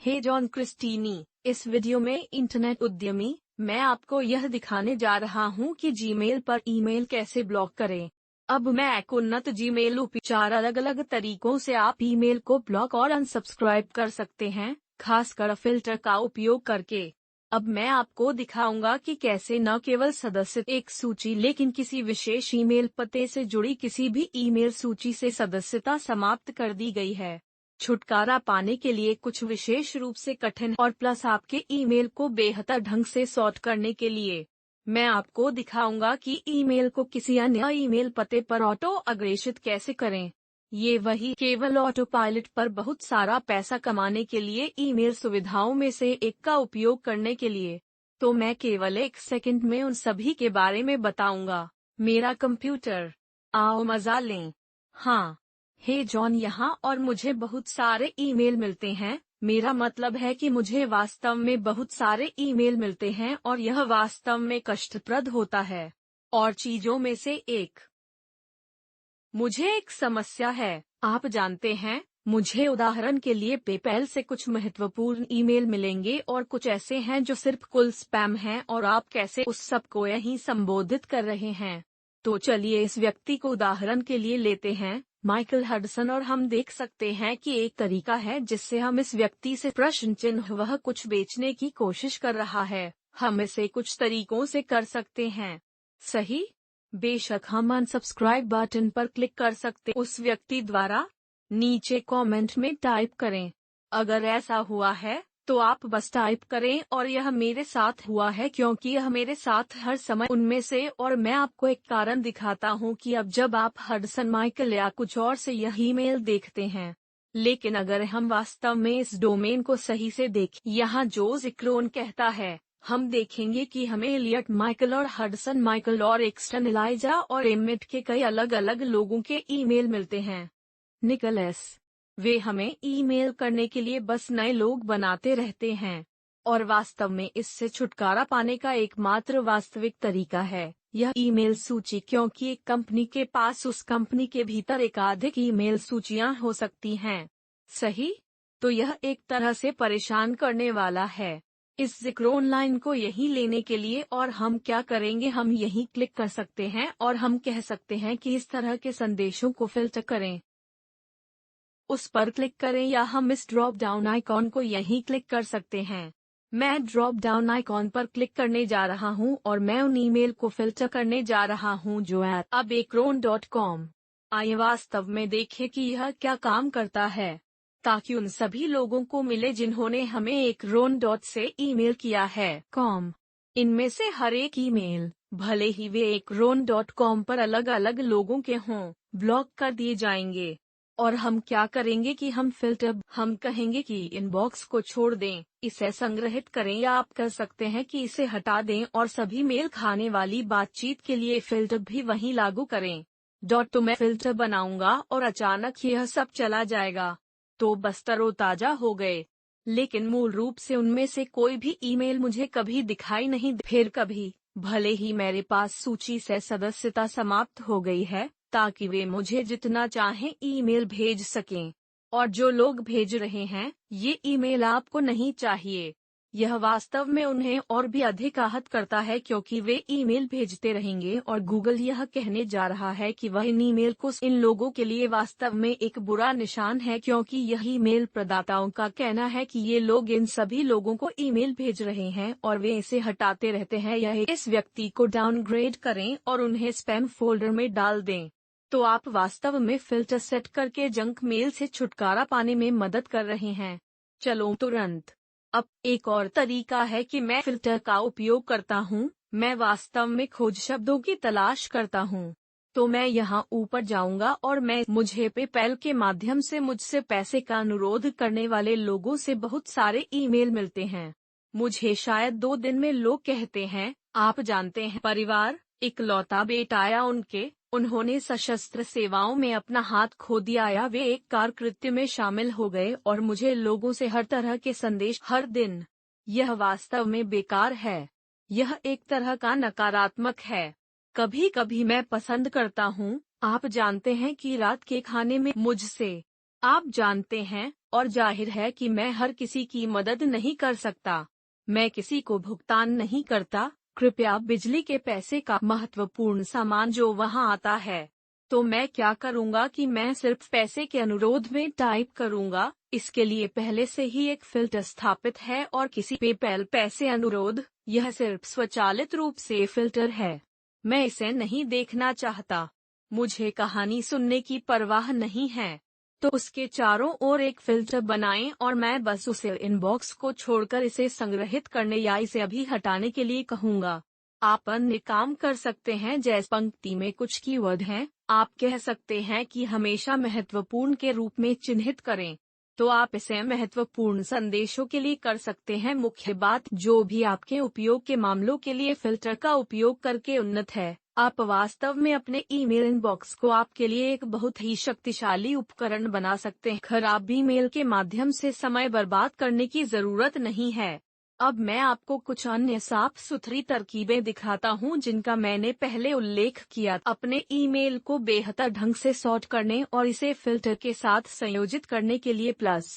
हे John क्रिस्टीनी, इस video में internet उद्यमी, मैं आपको यह दिखाने जा रहा हूं कि जीमेल पर ईमेल कैसे ब्लॉक करें। अब मैं एक उन्नत जीमेल उपचार अलग अलग तरीकों से आप ईमेल को ब्लॉक और अनसब्सक्राइब कर सकते हैं, खासकर फिल्टर का उपयोग करके। अब मैं आपको दिखाऊंगा कि कैसे न केवल सदस्य एक सूची लेकिन किसी विशेष ईमेल पते से जुड़ी किसी भी ईमेल सूची से सदस्यता समाप्त कर दी गई है। छुटकारा पाने के लिए कुछ विशेष रूप से कठिन और प्लस आपके ईमेल को बेहतर ढंग से सॉर्ट करने के लिए मैं आपको दिखाऊंगा कि ईमेल को किसी अन्य ईमेल पते पर ऑटो अग्रेषित कैसे करें। ये वही केवल ऑटो पायलट पर बहुत सारा पैसा कमाने के लिए ईमेल सुविधाओं में से एक का उपयोग करने के लिए। तो मैं केवल 1 सेकंड में उन सभी के बारे में बताऊंगा। मेरा कंप्यूटर, आओ मजा लें। हाँ, हे जॉन यहाँ और मुझे बहुत सारे ईमेल मिलते हैं। मेरा मतलब है कि मुझे वास्तव में बहुत सारे ईमेल मिलते हैं और यह वास्तव में कष्टप्रद होता है। और चीजों में से एक, मुझे एक समस्या है। आप जानते हैं, मुझे उदाहरण के लिए पेपैल से कुछ महत्वपूर्ण ईमेल मिलेंगे और कुछ ऐसे हैं जो सिर्फ कुल स्पैम हैं और आप कैसे उस सब को यहीं संबोधित कर रहे हैं। तो चलिए इस व्यक्ति को उदाहरण के लिए लेते हैं, माइकल हडसन, और हम देख सकते हैं कि एक तरीका है जिससे हम इस व्यक्ति से प्रश्न चिन्ह वह कुछ बेचने की कोशिश कर रहा है, हम इसे कुछ तरीकों से कर सकते हैं। सही? बेशक हम अनसब्सक्राइब बटन पर क्लिक कर सकते उस व्यक्ति द्वारा। नीचे कमेंट में टाइप करें। अगर ऐसा हुआ है तो आप बस टाइप करें और यह मेरे साथ हुआ है क्योंकि यह मेरे साथ हर समय उनमें से। और मैं आपको एक कारण दिखाता हूं कि अब जब आप हडसन, माइकल या कुछ और से यह ईमेल देखते हैं, लेकिन अगर हम वास्तव में इस डोमेन को सही से देखें, यहाँ जो जिक्रोन कहता है, हम देखेंगे कि हमें एलियट माइकल और हडसन माइकल और एक्सटन एलाइजा और एमिट के कई अलग अलग लोगों के ईमेल मिलते हैं। निकोलस, वे हमें ईमेल करने के लिए बस नए लोग बनाते रहते हैं। और वास्तव में इससे छुटकारा पाने का एकमात्र वास्तविक तरीका है यह ईमेल सूची, क्योंकि एक कंपनी के पास उस कंपनी के भीतर एकाधिक ईमेल सूचियां हो सकती हैं। सही? तो यह एक तरह से परेशान करने वाला है। इस जिक्रोन लाइन को यहीं लेने के लिए और हम क्या करेंगे, हम यहीं क्लिक कर सकते हैं और हम कह सकते हैं कि इस तरह के संदेशों को फिल्टर करें। उस पर क्लिक करें या हम इस ड्रॉप डाउन आइकॉन को यहीं क्लिक कर सकते हैं। मैं ड्रॉप डाउन आइकॉन पर क्लिक करने जा रहा हूं और मैं उन ईमेल को फिल्टर करने जा रहा हूं जो @abekron.com। आइए वास्तव में देखें कि यह क्या काम करता है, ताकि उन सभी लोगों को मिले जिन्होंने हमें एकरोन से ईमेल किया है कॉम। इनमें से हर एक ईमेल, भले ही वे एकरोन.com पर अलग अलग लोगों के हों, ब्लॉक कर दिए जाएंगे। और हम क्या करेंगे कि हम कहेंगे कि इनबॉक्स को छोड़ दें, इसे संग्रहित करें, या आप कर सकते हैं कि इसे हटा दें और सभी मेल खाने वाली बातचीत के लिए फिल्टर भी वहीं लागू करें। तो मैं फिल्टर बनाऊंगा और अचानक यह सब चला जाएगा। तो बस तरोताजा हो गए। लेकिन मूल रूप से उनमें से कोई भी ईमेल मुझे कभी दिखाई नहीं फिर कभी, भले ही मेरे पास सूची से सदस्यता समाप्त हो गई है, ताकि वे मुझे जितना चाहें ईमेल भेज सकें। और जो लोग भेज रहे हैं, ये ईमेल आपको नहीं चाहिए। यह वास्तव में उन्हें और भी अधिक आहत करता है क्योंकि वे ईमेल भेजते रहेंगे और गूगल यह कहने जा रहा है कि वह इन ईमेल को इन लोगों के लिए वास्तव में एक बुरा निशान है, क्योंकि यह ईमेल प्रदाताओं का कहना है कि ये लोग इन सभी लोगों को ईमेल भेज रहे हैं और वे इसे हटाते रहते हैं। यह इस व्यक्ति को डाउनग्रेड करें और उन्हें स्पैम फोल्डर में डाल दें। तो आप वास्तव में फिल्टर सेट करके जंक मेल से छुटकारा पाने में मदद कर रहे हैं। चलो तुरंत। अब एक और तरीका है कि मैं फिल्टर का उपयोग करता हूँ। मैं वास्तव में खोज शब्दों की तलाश करता हूँ। तो मैं यहाँ ऊपर जाऊँगा और मुझे पेपैल के माध्यम से मुझसे पैसे का अनुरोध करने वाले लोगों से बहुत सारे ईमेल मिलते हैं। मुझे शायद 2 दिन में लोग कहते हैं, आप जानते हैं, परिवार, इकलौता बेटा या उन्होंने सशस्त्र सेवाओं में अपना हाथ खो दिया या वे एक कार कृत्य में शामिल हो गए, और मुझे लोगों से हर तरह के संदेश हर दिन। यह वास्तव में बेकार है। यह एक तरह का नकारात्मक है। कभी कभी मैं पसंद करता हूँ, आप जानते हैं, कि रात के खाने में मुझसे, आप जानते हैं, और जाहिर है कि मैं हर किसी की मदद नहीं कर सकता। मैं किसी को भुगतान नहीं करता, कृपया बिजली के पैसे का महत्वपूर्ण सामान जो वहाँ आता है। तो मैं क्या करूँगा कि मैं सिर्फ पैसे के अनुरोध में टाइप करूँगा। इसके लिए पहले से ही एक फिल्टर स्थापित है और किसी पेपैल पैसे अनुरोध, यह सिर्फ स्वचालित रूप से फिल्टर है। मैं इसे नहीं देखना चाहता। मुझे कहानी सुनने की परवाह नहीं है। तो उसके चारों ओर एक फिल्टर बनाएं और मैं बस उसे इनबॉक्स को छोड़कर इसे संग्रहित करने या इसे अभी हटाने के लिए कहूँगा। आप अन्य काम कर सकते हैं, जैसे पंक्ति में कुछ कीवर्ड हैं, आप कह सकते हैं कि हमेशा महत्वपूर्ण के रूप में चिन्हित करें। तो आप इसे महत्वपूर्ण संदेशों के लिए कर सकते हैं। मुख्य बात जो भी आपके उपयोग के मामलों के लिए फिल्टर का उपयोग करके उन्नत है, आप वास्तव में अपने ईमेल इनबॉक्स को आपके लिए एक बहुत ही शक्तिशाली उपकरण बना सकते हैं। खराब ईमेल के माध्यम से समय बर्बाद करने की जरूरत नहीं है। अब मैं आपको कुछ अन्य साफ सुथरी तरकीबें दिखाता हूं जिनका मैंने पहले उल्लेख किया। अपने ईमेल को बेहतर ढंग से सॉर्ट करने और इसे फिल्टर के साथ संयोजित करने के लिए प्लस।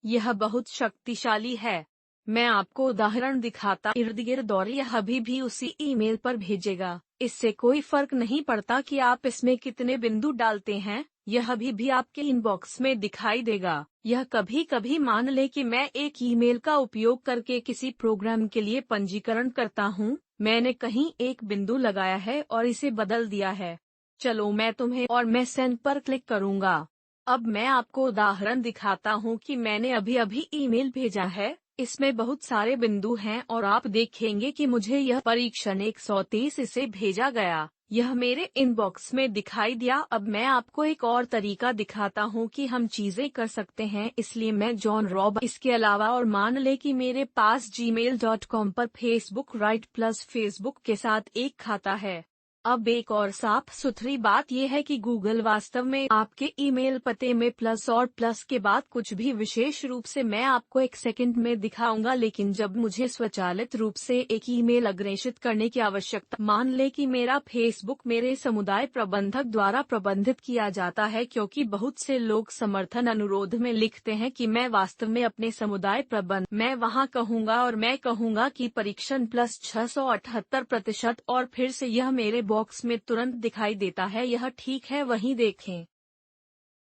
यह बहुत शक्तिशाली है। मैं आपको उदाहरण दिखाता इर्द गिर्द और यह अभी भी उसी ईमेल पर भेजेगा। इससे कोई फर्क नहीं पड़ता कि आप इसमें कितने बिंदु डालते हैं, यह अभी भी आपके इनबॉक्स में दिखाई देगा। यह कभी कभी मान ले कि मैं एक ईमेल का उपयोग करके किसी प्रोग्राम के लिए पंजीकरण करता हूँ, मैंने कहीं एक बिंदु लगाया है और इसे बदल दिया है। चलो मैं तुम्हें और मैं सेंड पर क्लिक करूँगा। अब मैं आपको उदाहरण दिखाता हूँ कि मैंने अभी अभी ईमेल भेजा है। इसमें बहुत सारे बिंदु हैं और आप देखेंगे कि मुझे यह परीक्षण 130 इसे भेजा गया। यह मेरे इनबॉक्स में दिखाई दिया। अब मैं आपको एक और तरीका दिखाता हूँ कि हम चीजें कर सकते हैं, इसलिए मैं जॉन रॉब इसके अलावा और मान ले कि मेरे पास gmail.com पर फेसबुक राइट प्लस फेसबुक के साथ एक खाता है। अब एक और साफ सुथरी बात यह है कि गूगल वास्तव में आपके ईमेल पते में प्लस और प्लस के बाद कुछ भी विशेष रूप से मैं आपको एक सेकंड में दिखाऊंगा, लेकिन जब मुझे स्वचालित रूप से एक ईमेल अग्रेषित करने की आवश्यकता, मान ले कि मेरा फेसबुक मेरे समुदाय प्रबंधक द्वारा प्रबंधित किया जाता है, क्योंकि बहुत से लोग समर्थन अनुरोध में लिखते हैं कि मैं वास्तव में अपने समुदाय प्रबंध, मैं वहां कहूंगा और मैं कहूंगा कि परीक्षण प्लस 678% और फिर से यह मेरे बॉक्स में तुरंत दिखाई देता है। यह ठीक है, वहीं देखें।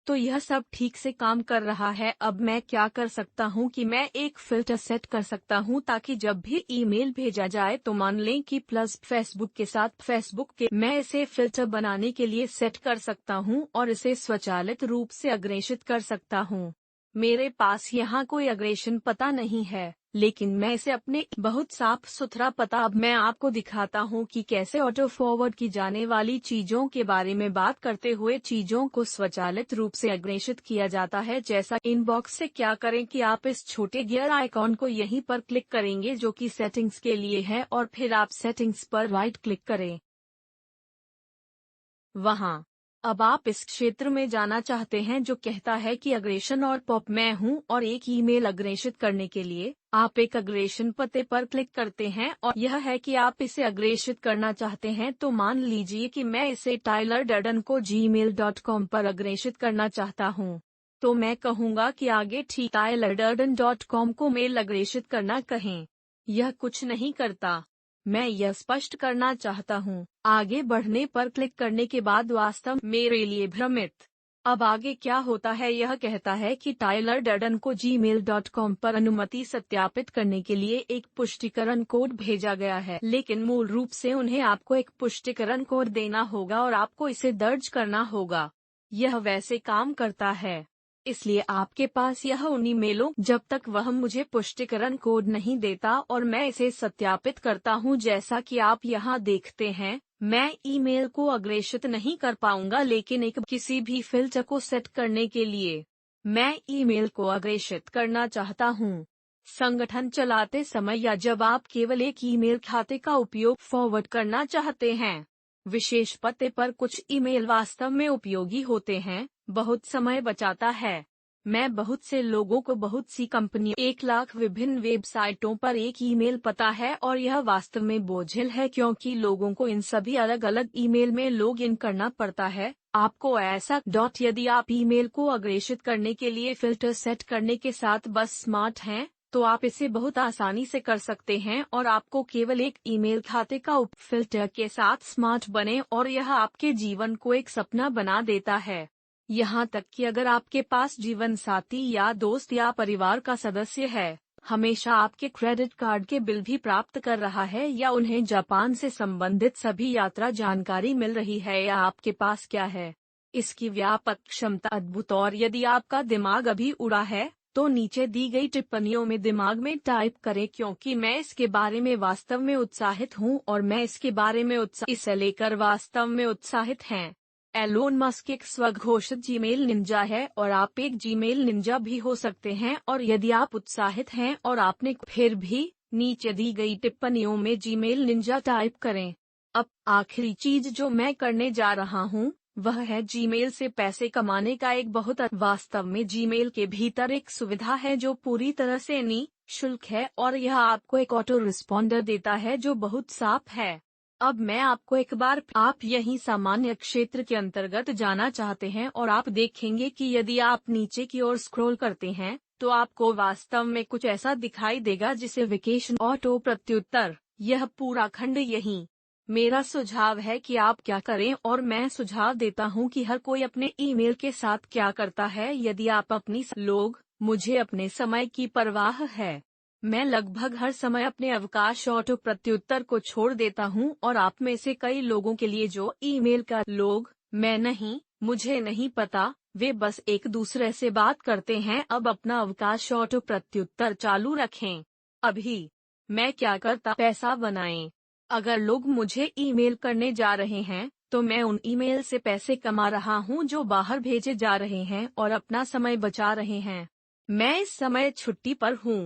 तो यह सब ठीक से काम कर रहा है। अब मैं क्या कर सकता हूँ कि मैं एक फिल्टर सेट कर सकता हूँ ताकि जब भी ईमेल भेजा जाए तो मान लें कि प्लस फेसबुक के साथ फेसबुक के, मैं इसे फिल्टर बनाने के लिए सेट कर सकता हूँ और इसे स्वचालित रूप से अग्रेषित कर सकता हूँ। मेरे पास यहाँ कोई अग्रेषण पता नहीं है, लेकिन मैं इसे अपने बहुत साफ सुथरा पता। अब मैं आपको दिखाता हूँ कि कैसे ऑटो फॉरवर्ड की जाने वाली चीजों के बारे में बात करते हुए चीजों को स्वचालित रूप से अग्रेषित किया जाता है। जैसा इनबॉक्स से क्या करें कि आप इस छोटे गियर आइकॉन को यहीं पर क्लिक करेंगे जो कि सेटिंग्स के लिए है और फिर आप सेटिंग्स पर राइट क्लिक करें। वहाँ अब आप इस क्षेत्र में जाना चाहते हैं जो कहता है कि अग्रेषण और पॉप मैं हूं और एक ईमेल अग्रेषित करने के लिए आप एक अग्रेषण पते पर क्लिक करते हैं और यह है कि आप इसे अग्रेषित करना चाहते हैं। तो मान लीजिए कि मैं इसे टाइलर डर्डन को gmail.com पर अग्रेषित करना चाहता हूं। तो मैं कहूंगा कि आगे ठीक tylerdarden.com को मेल अग्रेषित करना कहें। यह कुछ नहीं करता। मैं यह स्पष्ट करना चाहता हूँ। आगे बढ़ने पर क्लिक करने के बाद वास्तव मेरे लिए भ्रमित। अब आगे क्या होता है, यह कहता है कि टाइलर डर्डन को gmail.com पर अनुमति सत्यापित करने के लिए एक पुष्टिकरण कोड भेजा गया है, लेकिन मूल रूप से उन्हें आपको एक पुष्टिकरण कोड देना होगा और आपको इसे दर्ज करना होगा। यह वैसे काम करता है, इसलिए आपके पास यह उन ईमेलों जब तक वह मुझे पुष्टिकरण कोड नहीं देता और मैं इसे सत्यापित करता हूं। जैसा कि आप यहां देखते हैं, मैं ईमेल को अग्रेषित नहीं कर पाऊंगा, लेकिन एक किसी भी फिल्टर को सेट करने के लिए मैं ईमेल को अग्रेषित करना चाहता हूं। संगठन चलाते समय या जब आप केवल एक ईमेल खाते का उपयोग फॉरवर्ड करना चाहते हैं, विशेष पते पर कुछ ईमेल वास्तव में उपयोगी होते हैं, बहुत समय बचाता है। मैं बहुत से लोगों को बहुत सी कंपनियों 1 लाख विभिन्न वेबसाइटों पर एक ईमेल पता है और यह वास्तव में बोझिल है क्योंकि लोगों को इन सभी अलग अलग ईमेल में लॉग इन करना पड़ता है। आपको ऐसा यदि आप ईमेल को अग्रेषित करने के लिए फिल्टर सेट करने के साथ बस स्मार्ट हैं, तो आप इसे बहुत आसानी से कर सकते हैं और आपको केवल एक ईमेल खाते का उप फिल्टर के साथ स्मार्ट बने और यह आपके जीवन को एक सपना बना देता है। यहाँ तक कि अगर आपके पास जीवन साथी या दोस्त या परिवार का सदस्य है, हमेशा आपके क्रेडिट कार्ड के बिल भी प्राप्त कर रहा है या उन्हें जापान से संबंधित सभी यात्रा जानकारी मिल रही है या आपके पास क्या है, इसकी व्यापक क्षमता अद्भुत। और यदि आपका दिमाग अभी उड़ा है, तो नीचे दी गई टिप्पणियों में दिमाग में टाइप करें, क्योंकि मैं इसके बारे में वास्तव में उत्साहित हूँ और मैं इसके बारे में इसे लेकर वास्तव में उत्साहित हैं। एलोन मस्क एक स्वघोषित जीमेल निंजा है और आप एक जीमेल निंजा भी हो सकते हैं, और यदि आप उत्साहित हैं और आपने फिर भी नीचे दी गई टिप्पणियों में जीमेल निंजा टाइप करें। अब आखिरी चीज जो मैं करने जा रहा हूँ वह है जीमेल से पैसे कमाने का एक बहुत वास्तव में जीमेल के भीतर एक सुविधा है जो पूरी तरह से निःशुल्क है और यह आपको एक ऑटो रिस्पॉन्डर देता है जो बहुत साफ है। अब मैं आपको एक बार आप यही सामान्य क्षेत्र के अंतर्गत जाना चाहते हैं और आप देखेंगे कि यदि आप नीचे की ओर स्क्रॉल करते हैं तो आपको वास्तव में कुछ ऐसा दिखाई देगा जिसे वेकेशन ऑटो प्रत्युत्तर, यह पूरा खंड यही। मेरा सुझाव है कि आप क्या करें और मैं सुझाव देता हूं कि हर कोई अपने ईमेल के साथ क्या करता है। यदि आप मुझे अपने समय की परवाह है। मैं लगभग हर समय अपने अवकाश ऑटो प्रत्युत्तर को छोड़ देता हूं और आप में से कई लोगों के लिए जो ईमेल का मैं नहीं, मुझे नहीं पता, वे बस एक दूसरे से बात करते हैं। अब अपना अवकाश ऑटो प्रत्युत्तर चालू रखें। अभी मैं क्या करता, पैसा बनाएं। अगर लोग मुझे ईमेल करने जा रहे हैं तो मैं उन ईमेल से पैसे कमा रहा हूं जो बाहर भेजे जा रहे हैं और अपना समय बचा रहे हैं। मैं इस समय छुट्टी पर हूं।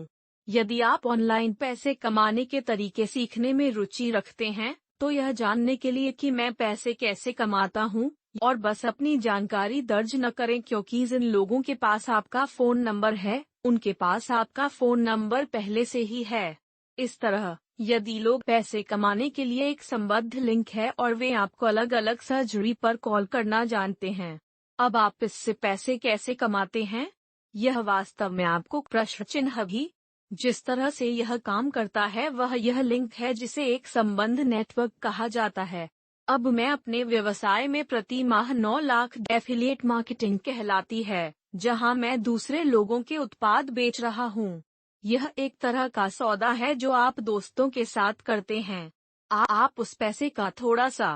यदि आप ऑनलाइन पैसे कमाने के तरीके सीखने में रुचि रखते हैं तो यह जानने के लिए कि मैं पैसे कैसे कमाता हूं, और बस अपनी जानकारी दर्ज न करें, क्योंकि जिन लोगों के पास आपका फोन नंबर है उनके पास आपका फोन नंबर पहले से ही है। इस तरह यदि लोग पैसे कमाने के लिए एक संबद्ध लिंक है और वे आपको अलग अलग सर्जरी पर कॉल करना जानते हैं। अब आप इससे पैसे कैसे कमाते हैं, यह वास्तव में आपको प्रश्न चिन्ह भी। जिस तरह से यह काम करता है वह यह लिंक है जिसे एक संबंध नेटवर्क कहा जाता है। अब मैं अपने व्यवसाय में प्रति माह 9 लाख एफिलिएट मार्केटिंग कहलाती है, जहां मैं दूसरे लोगों के उत्पाद बेच रहा हूं। यह एक तरह का सौदा है जो आप दोस्तों के साथ करते हैं। आप उस पैसे का थोड़ा सा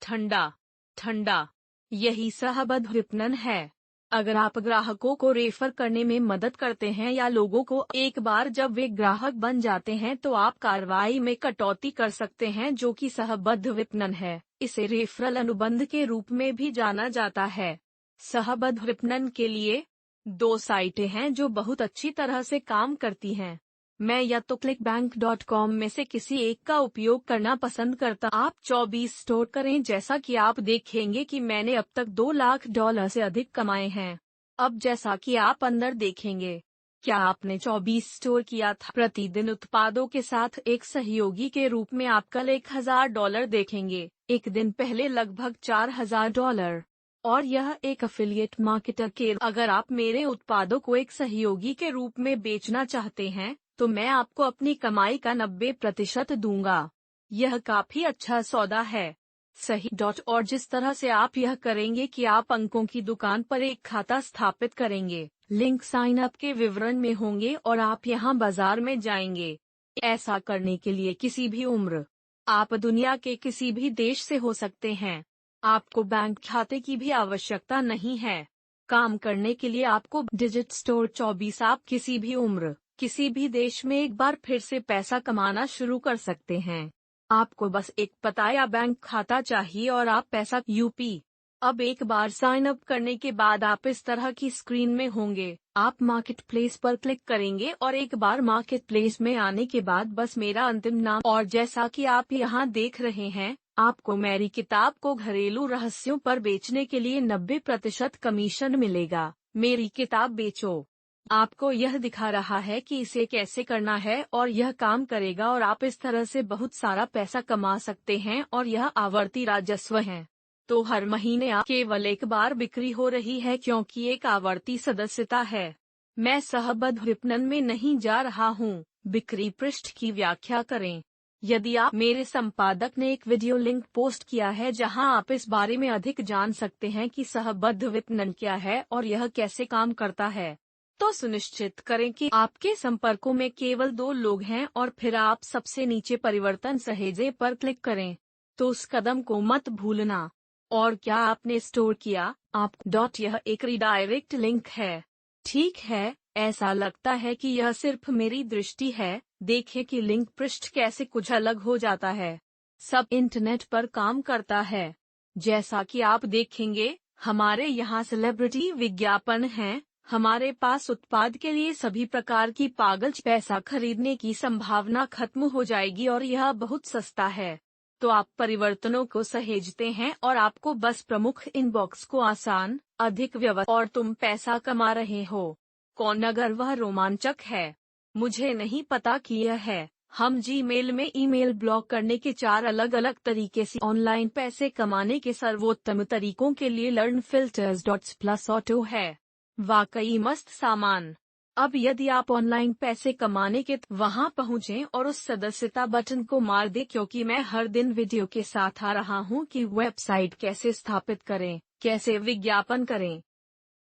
ठंडा यही सहबद्ध विपणन है। अगर आप ग्राहकों को रेफर करने में मदद करते हैं या लोगों को एक बार जब वे ग्राहक बन जाते हैं तो आप कार्रवाई में कटौती कर सकते हैं, जो कि सहबद्ध विपणन है। इसे रेफरल अनुबंध के रूप में भी जाना जाता है। सहबद्ध विपणन के लिए 2 साइटें हैं जो बहुत अच्छी तरह से काम करती हैं। मैं या तो clickbank.com में से किसी एक का उपयोग करना पसंद करता। आप 24 स्टोर करें। जैसा कि आप देखेंगे कि मैंने अब तक $2 लाख से अधिक कमाए हैं। अब जैसा कि आप अंदर देखेंगे, क्या आपने 24 स्टोर किया था? प्रतिदिन उत्पादों के साथ एक सहयोगी के रूप में आप कल $1000 देखेंगे, एक दिन पहले लगभग $4000। और यह एक अफिलिएट मार्केटर के अगर आप मेरे उत्पादों को एक सहयोगी के रूप में बेचना चाहते हैं तो मैं आपको अपनी कमाई का 90% दूंगा। यह काफी अच्छा सौदा है। सही। और जिस तरह से आप यह करेंगे कि आप अंकों की दुकान पर एक खाता स्थापित करेंगे, लिंक साइन अप के विवरण में होंगे और आप यहां बाजार में जाएंगे। ऐसा करने के लिए किसी भी उम्र, आप दुनिया के किसी भी देश से हो सकते हैं। आपको बैंक खाते की भी आवश्यकता नहीं है। काम करने के लिए आपको डिजिट स्टोर 24 आप किसी भी उम्र, किसी भी देश में एक बार फिर से पैसा कमाना शुरू कर सकते हैं। आपको बस एक पता या बैंक खाता चाहिए और आप पैसा यूपी। अब एक बार साइन अप करने के बाद आप इस तरह की स्क्रीन में होंगे। आप मार्केट प्लेस पर क्लिक करेंगे और एक बार मार्केट प्लेस में आने के बाद बस मेरा अंतिम नाम, और जैसा कि आप यहाँ देख रहे हैं, आपको मेरी किताब को घरेलू रहस्यों पर बेचने के लिए 90% कमीशन मिलेगा। मेरी किताब बेचो। आपको यह दिखा रहा है कि इसे कैसे करना है और यह काम करेगा और आप इस तरह से बहुत सारा पैसा कमा सकते हैं और यह आवर्ती राजस्व है। तो हर महीने केवल एक बार बिक्री हो रही है क्योंकि एक आवर्ती सदस्यता है। मैं सहबद्ध विपणन में नहीं जा रहा हूँ। बिक्री पृष्ठ की व्याख्या करें। यदि आप मेरे संपादक ने एक वीडियो लिंक पोस्ट किया है जहां आप इस बारे में अधिक जान सकते हैं कि सहबद्ध विपणन क्या है और यह कैसे काम करता है, तो सुनिश्चित करें कि आपके संपर्कों में केवल 2 लोग हैं और फिर आप सबसे नीचे परिवर्तन सहेजे पर क्लिक करें। तो उस कदम को मत भूलना। और क्या आपने स्टोर किया आप यह एक रिडायरेक्ट लिंक है। ठीक है, ऐसा लगता है कि यह सिर्फ मेरी दृष्टि है। देखें कि लिंक पृष्ठ कैसे कुछ अलग हो जाता है। सब इंटरनेट पर काम करता है। जैसा कि आप देखेंगे, हमारे यहाँ सेलिब्रिटी विज्ञापन हैं। हमारे पास उत्पाद के लिए सभी प्रकार की पागल पैसा खरीदने की संभावना खत्म हो जाएगी और यह बहुत सस्ता है। तो आप परिवर्तनों को सहेजते हैं और आपको बस प्रमुख इनबॉक्स को आसान, अधिक व्यवस्थित और तुम पैसा कमा रहे हो। कौन अगर वह रोमांचक है। मुझे नहीं पता कि यह है। हम जीमेल में ईमेल ब्लॉक करने के 4 अलग अलग तरीके से ऑनलाइन पैसे कमाने के सर्वोत्तम तरीकों के लिए लर्न फिल्टर्स प्लस ऑटो है। वाकई मस्त सामान। अब यदि आप ऑनलाइन पैसे कमाने के वहां पहुंचें और उस सदस्यता बटन को मार दें क्योंकि मैं हर दिन वीडियो के साथ आ रहा हूं कि वेबसाइट कैसे स्थापित करें, कैसे विज्ञापन करें,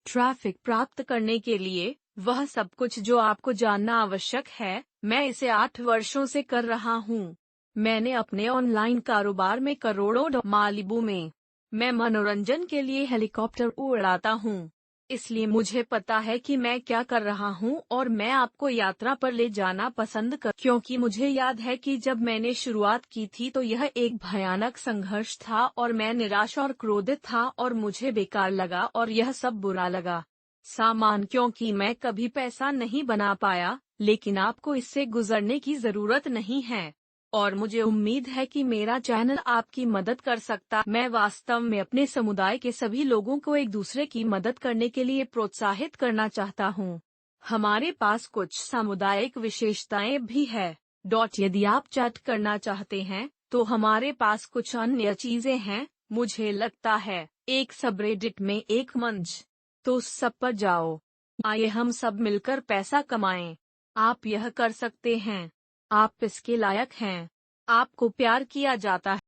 ट्रैफिक प्राप्त करने के लिए वह सब कुछ जो आपको जानना आवश्यक है। मैं इसे 8 वर्षों से कर रहा हूँ। मैंने अपने ऑनलाइन कारोबार में करोड़ों मालिबू में। मैं मनोरंजन के लिए हेलीकॉप्टर उड़ाता हूँ। इसलिए मुझे पता है कि मैं क्या कर रहा हूँ और मैं आपको यात्रा पर ले जाना पसंद कर क्योंकि मुझे याद है कि जब मैंने शुरुआत की थी तो यह एक भयानक संघर्ष था और मैं निराश और क्रोधित था और मुझे बेकार लगा और यह सब बुरा लगा। सामान क्योंकि मैं कभी पैसा नहीं बना पाया, लेकिन आपको इससे गुजरने की जरूरत नहीं है। और मुझे उम्मीद है कि मेरा चैनल आपकी मदद कर सकता। मैं वास्तव में अपने समुदाय के सभी लोगों को एक दूसरे की मदद करने के लिए प्रोत्साहित करना चाहता हूँ। हमारे पास कुछ सामुदायिक विशेषताएं भी है। यदि आप चैट करना चाहते हैं तो हमारे पास कुछ अन्य चीजें हैं। मुझे लगता है एक सबरेडिट में एक मंच। तो उस सब पर जाओ। आइए हम सब मिलकर पैसा कमाएं। आप यह कर सकते हैं। आप इसके लायक हैं। आपको प्यार किया जाता है।